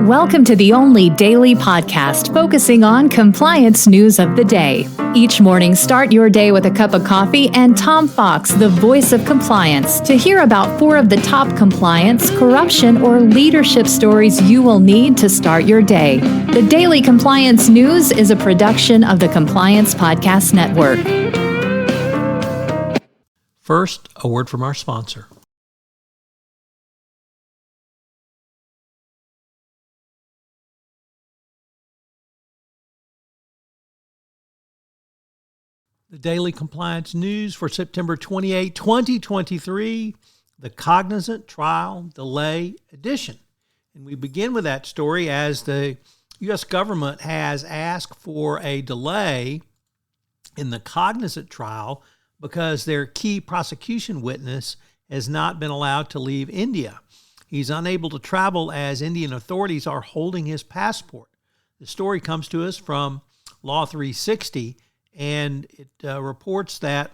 Welcome to the only daily podcast focusing on compliance news of the day. Each morning, start your day with a cup of coffee and Tom Fox, the voice of compliance, to hear about 4 of the top compliance, corruption, or leadership stories you will need to start your day. The Daily Compliance News is a production of the Compliance Podcast Network. First, a word from our sponsor. The Daily Compliance News for September 28, 2023, the Cognizant Trial Delay Edition. And we begin with that story as the U.S. government has asked for a delay in the Cognizant trial because their key prosecution witness has not been allowed to leave India. He's unable to travel as Indian authorities are holding his passport. The story comes to us from Law 360. And it reports that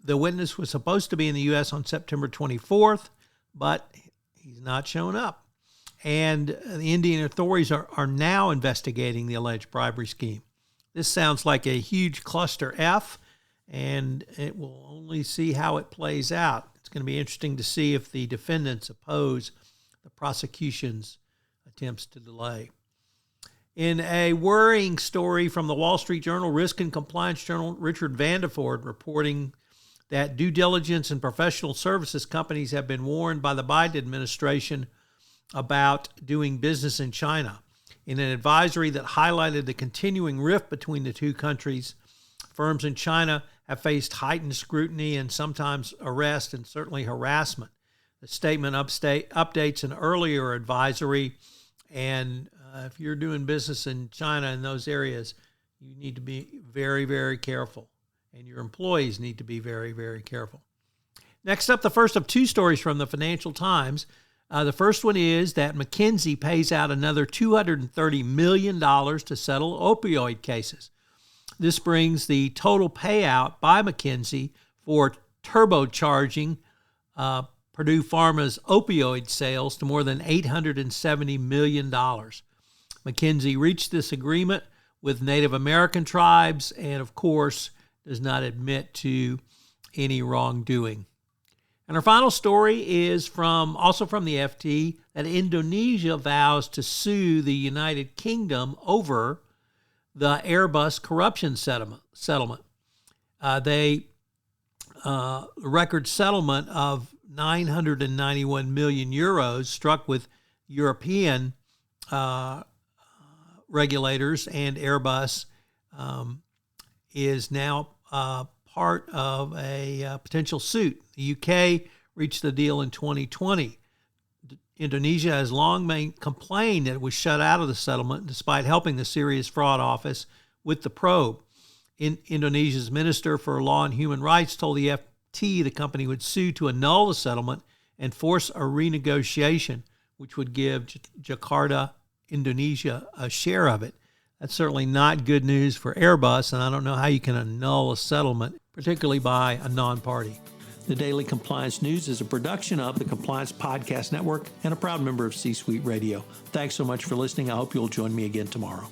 the witness was supposed to be in the U.S. on September 24th, but he's not shown up. And the Indian authorities are now investigating the alleged bribery scheme. This sounds like a huge cluster F, and it will only see how it plays out. It's going to be interesting to see if the defendants oppose the prosecution's attempts to delay. In a worrying story from the Wall Street Journal, Risk and Compliance Journal, Richard Vandeford reporting that due diligence and professional services companies have been warned by the Biden administration about doing business in China. In an advisory that highlighted the continuing rift between the two countries, firms in China have faced heightened scrutiny and sometimes arrest and certainly harassment. The statement updates an earlier advisory, and if you're doing business in China in those areas, you need to be very, very careful. And your employees need to be very, very careful. Next up, the first of 2 stories from the Financial Times. The first one is that McKinsey pays out another $230 million to settle opioid cases. This brings the total payout by McKinsey for turbocharging Purdue Pharma's opioid sales to more than $870 million. McKinsey reached this agreement with Native American tribes and, of course, does not admit to any wrongdoing. And our final story is also from the FT that Indonesia vows to sue the United Kingdom over the Airbus corruption settlement. They record settlement of 991 million euros struck with European regulators, and Airbus is now part of a potential suit. The UK reached the deal in 2020. Indonesia has long complained that it was shut out of the settlement despite helping the Serious Fraud Office with the probe. Indonesia's Minister for Law and Human Rights told the FT the company would sue to annul the settlement and force a renegotiation, which would give Jakarta, Indonesia, a share of it. That's certainly not good news for Airbus, and I don't know how you can annul a settlement, particularly by a non-party. The Daily Compliance News is a production of the Compliance Podcast Network and a proud member of C-Suite Radio. Thanks so much for listening. I hope you'll join me again tomorrow.